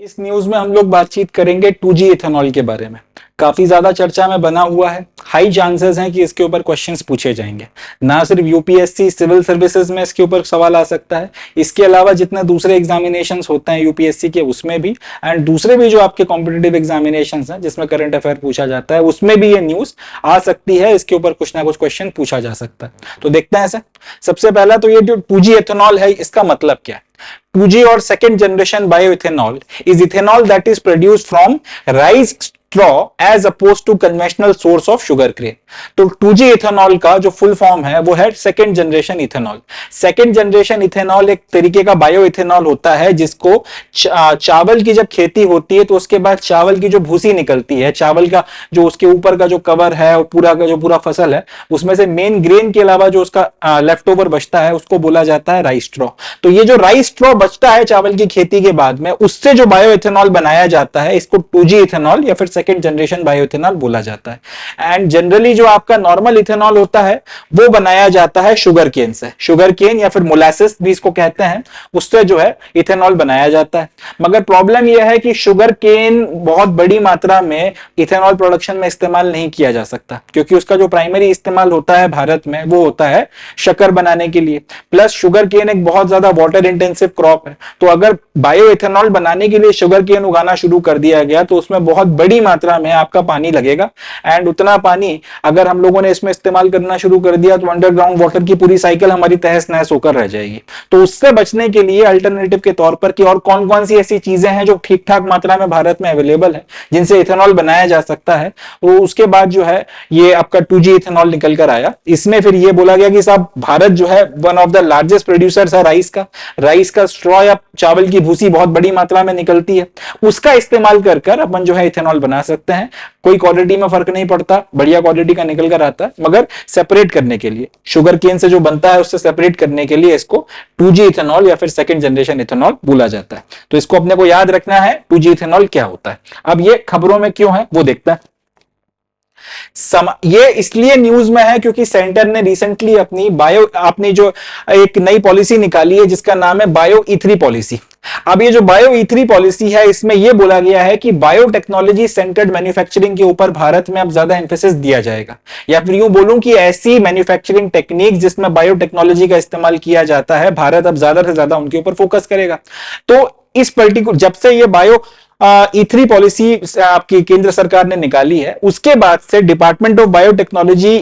इस न्यूज में हम लोग बातचीत करेंगे 2G इथेनॉल के बारे में। काफी ज्यादा चर्चा में बना हुआ है। हाई चांसेस हैं कि इसके ऊपर क्वेश्चंस पूछे जाएंगे। ना सिर्फ यूपीएससी सिविल सर्विसेज में इसके ऊपर सवाल आ सकता है, इसके अलावा जितने दूसरे एग्जामिनेशंस होते हैं यूपीएससी के उसमें भी, एंड दूसरे भी जो आपके कॉम्पिटेटिव एग्जामिनेशंस हैं जिसमें करंट अफेयर पूछा जाता है उसमें भी ये न्यूज आ सकती है। इसके ऊपर कुछ ना कुछ क्वेश्चन पूछा जा सकता है। तो देखते हैं ऐसे। सबसे पहला तो ये जो 2G इथेनॉल है इसका मतलब क्या है। 2G or second generation bioethanol is ethanol that is produced from rice straw as opposed to conventional source of sugar cane। तो 2G इथेनॉल का जो फुल फॉर्म है वो है second generation ethanol. Second generation ethanol एक तरीके का bio ethanol होता है जिसको चावल की जब खेती होती है तो उसके बाद चावल की जो भूसी निकलती है, चावल का जो उसके ऊपर का जो कवर है और पूरा का जो पूरा फसल है उसमें से मेन ग्रेन के अलावा जो उसका लेफ्ट ओवर बचता है उसको बोला जाता है राइस स्ट्रॉ। तो ये जो राइस स्ट्रॉ बचता है चावल की खेती के बाद में उससे जो बायो इथेनॉल बनाया जाता है इसको 2G इथेनॉल या फिर सेकेंड जनरेशन बायो इथेनॉल बोला जाता है। एंड जनरली जो आपका नॉर्मल इथेनॉल होता है वो बनाया जाता है शुगर केन से। शुगर केन या फिर मोलासिस भी इसको कहते हैं, उससे जो है इथेनॉल बनाया जाता है। मगर प्रॉब्लम यह है कि शुगर केन बहुत बड़ी मात्रा में इथेनॉल प्रोडक्शन में इस्तेमाल नहीं किया जा सकता क्योंकि उसका जो प्राइमरी इस्तेमाल होता है भारत में वो होता है शक्कर बनाने के लिए। प्लस शुगर केन एक बहुत ज्यादा वाटर इंटेंसिव क्रॉप है, तो अगर बायो इथेनॉल बनाने के लिए शुगर केन उगाना शुरू कर दिया गया तो उसमें बहुत बड़ी मात्रा में आपका पानी लगेगा। एंड उतना पानी अगर हम लोगों ने इसमें इस्तेमाल करना शुरू कर दिया तो अंडरग्राउंड वाटर की पूरी साइकिल हमारी तहस नहस होकर रह जाएगी। तो उससे बचने के लिए अल्टरनेटिव के तौर पर कि और कौन कौन सी ऐसी चीजें हैं जो ठीक ठाक मात्रा में भारत में अवेलेबल है जिनसे इथेनॉल बनाया जा सकता है, तो उसके बाद जो है ये आपका 2G इथेनॉल निकल कर आया। इसमें फिर ये बोला गया कि साहब भारत जो है one of the largest producers है राइस का स्ट्रॉ या चावल की भूसी बहुत बड़ी मात्रा में निकलती है, उसका इस्तेमाल कर कर अपन जो है इथेनॉल बना सकते हैं। कोई क्वालिटी में फर्क नहीं पड़ता, बढ़िया क्वालिटी का निकल कर आता है, मगर सेपरेट करने के लिए शुगर केन से जो बनता है उससे सेपरेट करने के लिए इसको 2G इथेनॉल या फिर सेकंड जनरेशन इथेनॉल बोला जाता है। तो इसको अपने को याद रखना है 2G इथेनॉल क्या होता है। अब ये खबरों में क्यों है वो देखते हैं। ये इसलिए न्यूज में है क्योंकि सेंटर ने रिसेंटली अपनी जो एक नई पॉलिसी निकाली है जिसका नाम है बायो E3 पॉलिसी। अब ये जो बायो E3 पॉलिसी है इसमें यह बोला गया है कि बायोटेक्नोलॉजी सेंटर्ड मैन्युफैक्चरिंग के ऊपर भारत में अब ज्यादा एम्फेसिस दिया जाएगा, या फिर यूं बोलूं कि ऐसी मैन्युफैक्चरिंग टेक्निक जिसमें बायोटेक्नोलॉजी का इस्तेमाल किया जाता है भारत अब ज्यादा से ज्यादा उनके ऊपर फोकस करेगा। तो इस पर्टिकुलर जब से ये बायो E3 पॉलिसी आपकी केंद्र सरकार ने निकाली है उसके बाद से डिपार्टमेंट ऑफ बायोटेक्नोलॉजी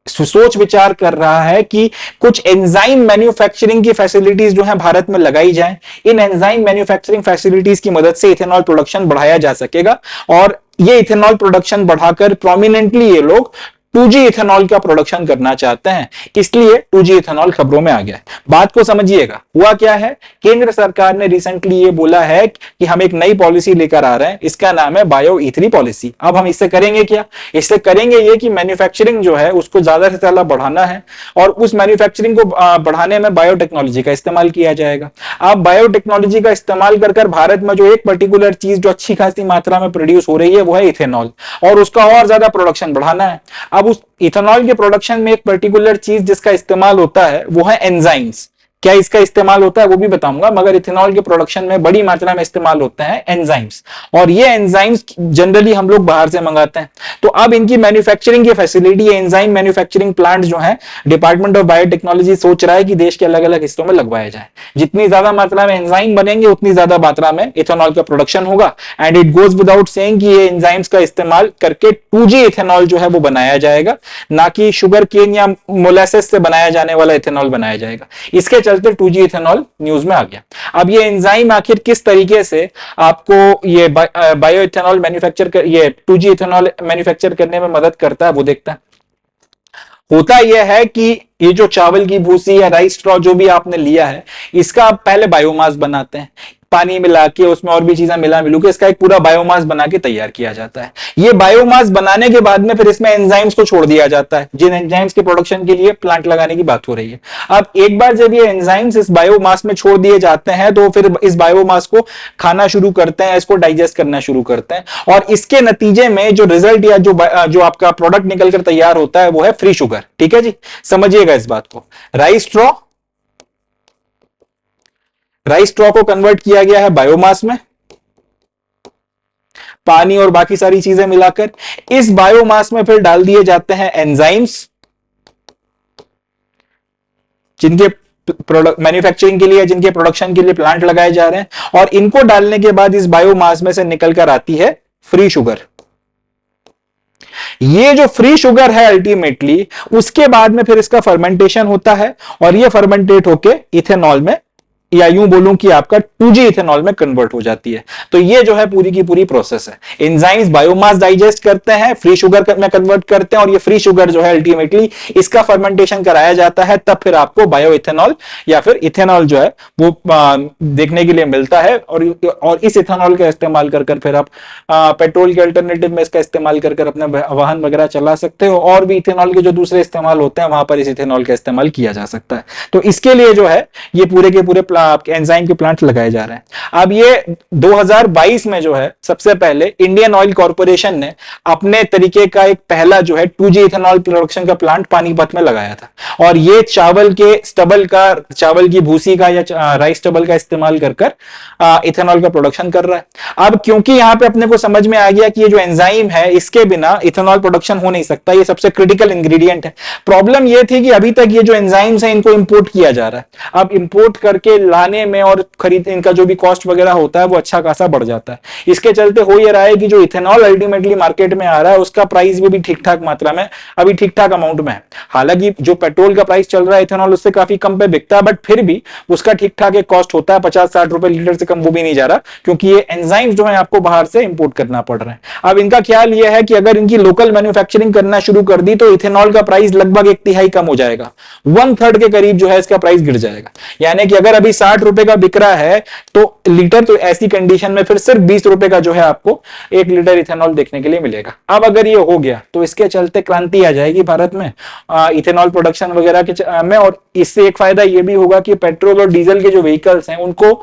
सोच विचार कर रहा है कि कुछ एंजाइम मैन्युफैक्चरिंग की फैसिलिटीज जो है भारत में लगाई जाएं। इन एंजाइम मैन्युफैक्चरिंग फैसिलिटीज की मदद से इथेनॉल प्रोडक्शन बढ़ाया जा सकेगा और ये इथेनॉल प्रोडक्शन बढ़ाकर प्रोमिनेंटली ये लोग 2G इथेनॉल का प्रोडक्शन करना चाहते हैं, इसलिए 2G इथेनॉल खबरों में आ गया है। बात को समझिएगा, हुआ क्या है, केंद्र सरकार ने रिसेंटली ये बोला है कि हम एक नई पॉलिसी लेकर आ रहे हैं, इसका नाम है बायो E3 पॉलिसी। अब हम इससे करेंगे क्या, इससे करेंगे ये कि मैन्युफैक्चरिंग जो है उसको ज्यादा से ज्यादा बढ़ाना है और उस मैन्युफैक्चरिंग को बढ़ाने में बायोटेक्नोलॉजी का इस्तेमाल किया जाएगा। अब बायोटेक्नोलॉजी का इस्तेमाल कर भारत में जो एक पर्टिकुलर चीज जो अच्छी खासी मात्रा में प्रोड्यूस हो रही है वो है इथेनॉल, और उसका और ज्यादा प्रोडक्शन बढ़ाना है। अब उस इथेनॉल के प्रोडक्शन में एक पर्टिकुलर चीज जिसका इस्तेमाल होता है वो है एंजाइम्स। क्या इसका इस्तेमाल होता है वो भी बताऊंगा, मगर इथेनॉल के प्रोडक्शन में बड़ी मात्रा में इस्तेमाल होते हैं एंजाइम्स, और ये एंजाइम्स जनरली हम लोग बाहर से मंगाते हैं। तो अब इनकी मैन्युफैक्चरिंग की फैसिलिटी, एंजाइम मैन्युफैक्चरिंग प्लांट जो है डिपार्टमेंट ऑफ बायोटेक्नोलॉजी सोच रहा है कि देश के अलग अलग हिस्सों में लगवाया जाए। जितनी ज्यादा मात्रा में एंजाइम बनेंगे उतनी ज्यादा मात्रा में इथेनॉल का प्रोडक्शन होगा। And it goes without saying कि ये एंजाइम्स का इस्तेमाल करके 2G इथेनॉल जो है वो बनाया जाएगा, ना कि शुगर केन या मोलासेस से बनाया जाने वाला इथेनॉल बनाया जाएगा। इसके चलते 2G इथेनॉल न्यूज में आ गया। अब ये एंजाइम आखिर किस तरीके से आपको ये बायो इथेनॉल मैन्युफैक्चर कर, ये 2G इथेनॉल मैन्युफैक्चर करने में मदद करता है वो देखता है। होता यह है कि ये जो चावल की भूसी या राइस स्ट्रॉ जो भी आपने लिया है इसका आप पहले बायोमास बनाते हैं, पानी मिला के उसमें और भी चीजें मिला मिलू के इसका एक पूरा बायोमास बना के तैयार किया जाता है। ये बायोमास बनाने के बाद में फिर इसमें एंजाइम्स को छोड़ दिया जाता है, जिन एंजाइम्स के प्रोडक्शन के लिए प्लांट लगाने की बात हो रही है। अब एक बार जब ये एंजाइम्स इस बायोमास में छोड़ दिए जाते हैं तो फिर इस बायोमास को खाना शुरू करते हैं, इसको डाइजेस्ट करना शुरू करते हैं, और इसके नतीजे में जो रिजल्ट या जो आपका प्रोडक्ट निकलकर तैयार होता है वो है फ्री शुगर। ठीक है जी, समझिएगा इस बात को। राइस स्ट्रॉ को कन्वर्ट किया गया है बायोमास में, पानी और बाकी सारी चीजें मिलाकर। इस बायोमास में फिर डाल दिए जाते हैं एंजाइम्स, जिनके मैन्युफैक्चरिंग के लिए, जिनके प्रोडक्शन के लिए प्लांट लगाए जा रहे हैं, और इनको डालने के बाद इस बायोमास में से निकल कर आती है फ्री शुगर। ये जो फ्री शुगर है अल्टीमेटली उसके बाद में फिर इसका फर्मेंटेशन होता है और ये फर्मेंटेट होके इथेनॉल में, या यूं बोलूं कि आपका 2G इथेनॉल में कन्वर्ट हो जाती है। तो ये जो है पूरी की पूरी प्रोसेस है। एंजाइम्स बायोमास डाइजेस्ट करते हैं, फ्री शुगर में कन्वर्ट करते हैं, और ये फ्री शुगर जो है अल्टीमेटली इसका फर्मेंटेशन कराया जाता है, तब फिर आपको बायो इथेनॉल या फिर इथेनॉल जो है वो देखने के लिए मिलता है। और इस इथेनॉल का इस्तेमाल कर फिर आप पेट्रोल के अल्टरनेटिव में इसका इस्तेमाल कर अपने वाहन वगैरह चला सकते हो, और भी इथेनॉल के जो दूसरे इस्तेमाल होते हैं वहां पर इस इथेनॉल का इस्तेमाल किया जा सकता है। तो इसके लिए जो है ये पूरे के पूरे आपके एंजाइम के प्लांट लगाए जा रहे हैं। अब ये 2022 में जो है सबसे पहले इंडियन ऑयल कॉर्पोरेशन ने अपने तरीके का एक पहला जो है 2G इथेनॉल प्रोडक्शन का प्लांट पानीपत में लगाया था, और ये चावल के स्टबल का, चावल की भूसी का या राइस स्टबल का इस्तेमाल कर इथेनॉल का प्रोडक्शन कर रहा है। अब क्योंकि यहां पे अपने को समझ में आ गया कि ये जो एंजाइम है इसके बिना इथेनॉल प्रोडक्शन हो नहीं सकता, ये सबसे क्रिटिकल इंग्रेडिएंट है। प्रॉब्लम ये थी कि अभी तक ये जो एंजाइम्स है इनको इंपोर्ट किया जा रहा है। अब इंपोर्ट करके लाने में और खरीद, इनका जो भी कॉस्ट वगैरह होता है वो अच्छा खासा बढ़ जाता है। इसके चलते हो ये रहा है कि जो इथेनॉल अल्टीमेटली मार्केट में आ रहा है उसका प्राइस भी ठीक ठाक मात्रा में, अभी ठीक ठाक अमाउंट में है। हालांकि जो पेट्रोल का प्राइस चल रहा है इथेनॉल उससे काफी कम पे बिकता है, बट फिर भी उसका ठीक ठाक एक कॉस्ट होता है, 50-60 रुपए लीटर से कम वो भी नहीं जा रहा, क्योंकि ये एंजाइम्स जो है आपको बाहर से इंपोर्ट करना पड़ रहा है। अब इनका ख्याल ये है कि अगर इनकी लोकल मैन्युफैक्चरिंग करना शुरू कर दी तो इथेनॉल का प्राइस लगभग 1/3 कम हो जाएगा, 1/3 के करीब जो है इसका प्राइस गिर जाएगा। यानी कि अगर अभी 60 रुपए का बिक रहा है तो लीटर, तो ऐसी कंडीशन में फिर सिर्फ 20 रुपए का जो है आपको 1 लीटर इथेनॉल देखने के लिए मिलेगा। अब अगर ये हो गया तो इसके चलते क्रांति आ जाएगी भारत में इथेनॉल प्रोडक्शन वगैरह के में, और इससे एक फायदा ये भी होगा कि पेट्रोल और डीजल के जो व्हीकल्स हैं उनको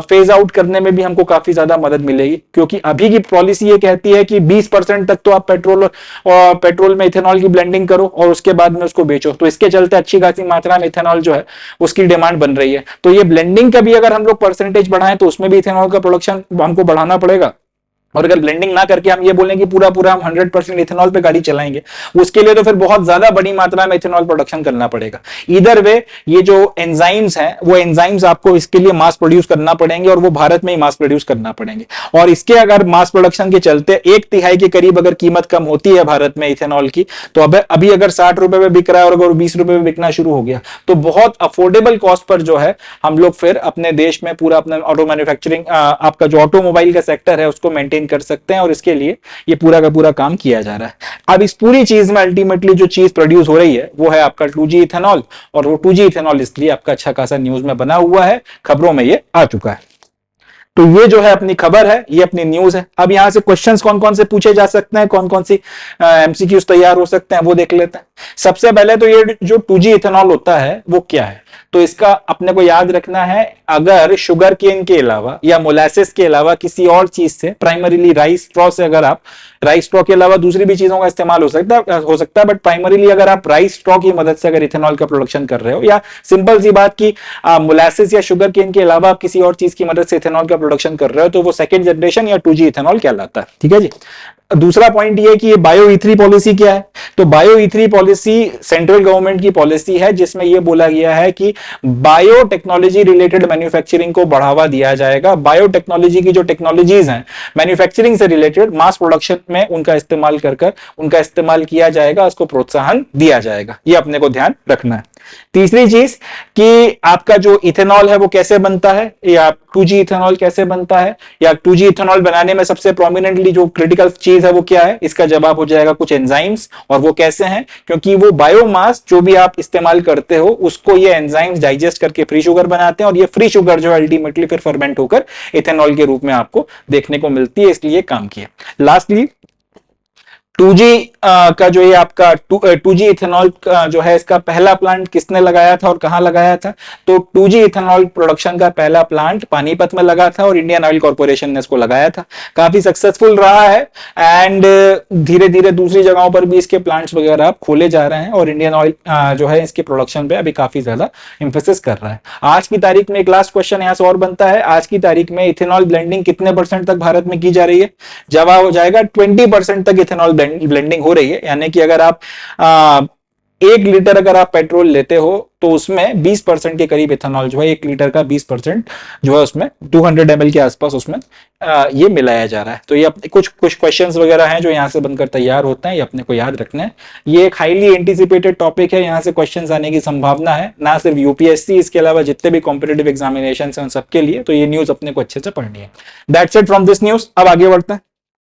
फेज आउट करने में भी हमको काफी ज्यादा मदद मिलेगी, क्योंकि अभी की पॉलिसी ये कहती है कि 20% तक तो आप पेट्रोल में इथेनॉल की ब्लेंडिंग करो और उसके बाद में उसको बेचो। तो इसके चलते अच्छी खासी मात्रा में इथेनॉल जो है उसकी डिमांड बन रही है। तो ये ब्लेंडिंग का भी अगर हम लोग परसेंटेज बढ़ाएं तो उसमें भी इथेनॉल का प्रोडक्शन हमको बढ़ाना पड़ेगा। और अगर ब्लेंडिंग ना करके हम ये बोलें कि पूरा पूरा हम 100% इथेनॉल पे गाड़ी चलाएंगे, उसके लिए तो फिर बहुत ज्यादा बड़ी मात्रा में इथेनॉल प्रोडक्शन करना पड़ेगा। इधर वे ये जो एंजाइम्स हैं वो एंजाइम्स आपको इसके लिए मास प्रोड्यूस करना पड़ेंगे, और वो भारत में ही मास प्रोड्यूस करना पड़ेंगे। और इसके अगर मास प्रोडक्शन के चलते 1/3 के करीब अगर कीमत कम होती है भारत में इथेनॉल की, तो अब अभी अगर 60 रुपए में बिक रहा है और अगर 20 रुपए में बिकना शुरू हो गया तो बहुत अफोर्डेबल कॉस्ट पर जो है हम लोग फिर अपने देश में पूरा अपना ऑटो मैन्युफैक्चरिंग, आपका जो ऑटोमोबाइल का सेक्टर है उसको मेंटेन कर सकते हैं, और इसके लिए ये पूरा का पूरा काम किया जा रहा है। अब इस पूरी चीज में अल्टीमेटली जो चीज प्रोड्यूस हो रही है वो है आपका 2G इथेनॉल, और वो 2G इथेनॉल इसलिए आपका अच्छा खासा न्यूज में बना हुआ है, खबरों में ये आ चुका है। तो ये जो है अपनी खबर है, ये अपनी न्यूज है। अब यहां से क्वेश्चंस कौन कौन से पूछे जा सकते हैं, कौन कौन सी एमसीक्यूज तैयार हो सकते हैं वो देख लेते हैं। सबसे पहले तो ये जो 2G इथेनॉल होता है वो क्या है, तो इसका अपने को याद रखना है, अगर शुगर केन के अलावा या मोलासेस के अलावा किसी और चीज से, प्राइमरीली राइस स्ट्रॉ से, अगर आप राइस स्ट्रॉ के अलावा दूसरी भी चीजों का इस्तेमाल हो सकता है, बट प्राइमरीली अगर आप राइस स्ट्रॉ की मदद से अगर इथेनॉल का प्रोडक्शन कर रहे हो, या सिंपल सी बात की मोलासेस या शुगर केन के अलावा आप किसी और चीज की मदद से इथेनॉल का प्रोडक्शन कर रहे हो, तो वो सेकंड जनरेशन या 2G इथेनॉल कहलाता है। ठीक है जी। दूसरा पॉइंट ये कि ये बायो ई3 पॉलिसी क्या है, तो बायो ई3 पॉलिसी सेंट्रल गवर्नमेंट की पॉलिसी है जिसमें यह बोला गया है कि बायोटेक्नोलॉजी रिलेटेड मैन्युफैक्चरिंग को बढ़ावा दिया जाएगा। बायोटेक्नोलॉजी की जो टेक्नोलॉजीज हैं मैन्युफैक्चरिंग से रिलेटेड, मास प्रोडक्शन में उनका इस्तेमाल कर उनका इस्तेमाल किया जाएगा, उसको प्रोत्साहन दिया जाएगा, ये अपने को ध्यान रखना है। तीसरी चीज कि आपका जो इथेनॉल है वो कैसे बनता है, या 2G इथेनॉल कैसे बनता है, या 2G इथेनॉल बनाने में सबसे प्रोमिनेंटली जो क्रिटिकल चीज है वो क्या है, इसका जवाब हो जाएगा कुछ एंजाइम्स। और वो कैसे हैं, क्योंकि वो बायोमास जो भी आप इस्तेमाल करते हो उसको ये एंजाइम्स डाइजेस्ट करके फ्री शुगर बनाते हैं, और ये फ्री शुगर जो अल्टीमेटली फिर फर्मेंट होकर इथेनॉल के रूप में आपको देखने को मिलती है, इसलिए काम किया। लास्टली 2G का जो ये आपका 2G इथेनॉल जो है इसका पहला प्लांट किसने लगाया था और कहां लगाया था? तो 2G इथेनॉल प्रोडक्शन का पहला प्लांट पानीपत में लगा था और इंडियन ऑयल कॉर्पोरेशन ने इसको लगाया था। काफी सक्सेसफुल रहा है एंड धीरे धीरे दूसरी जगहों पर भी इसके प्लांट्स वगैरह अब खोले जा रहे हैं और इंडियन ऑयल जो है इसके प्रोडक्शन पे अभी काफी ज्यादा इंफोसिस कर रहा है। आज की तारीख में एक लास्ट क्वेश्चन यहां से और बनता है, आज की तारीख में इथेनॉल ब्लेंडिंग कितने परसेंट तक भारत में की जा रही है? जवाब हो जाएगा 20% तक इथेनॉल ब्लेंडिंग हो रही है। यानी कि अगर आप 1 लीटर अगर आप पेट्रोल लेते हो तो उसमें 20% के करीब इथेनॉल जो है, 1 लीटर का 20% जो है उसमें 200 ml के आसपास उसमें ये मिलाया जा रहा है। तो ये कुछ कुछ क्वेश्चंस वगैरह हैं जो यहाँ से बनकर तैयार होते हैं, ये अपने को याद रखना है। ये एक हाईली एंटिसिपेटेड टॉपिक है, यहाँ से क्वेश्चंस आने की संभावना है, ना सिर्फ यूपीएससी, इसके अलावा जितने भी कॉम्पिटेटिव एग्जामिनेशन है उन सबके लिए। तो ये न्यूज अपने को अच्छे से पढ़नी है। That's it from this news. अब आगे बढ़ते हैं।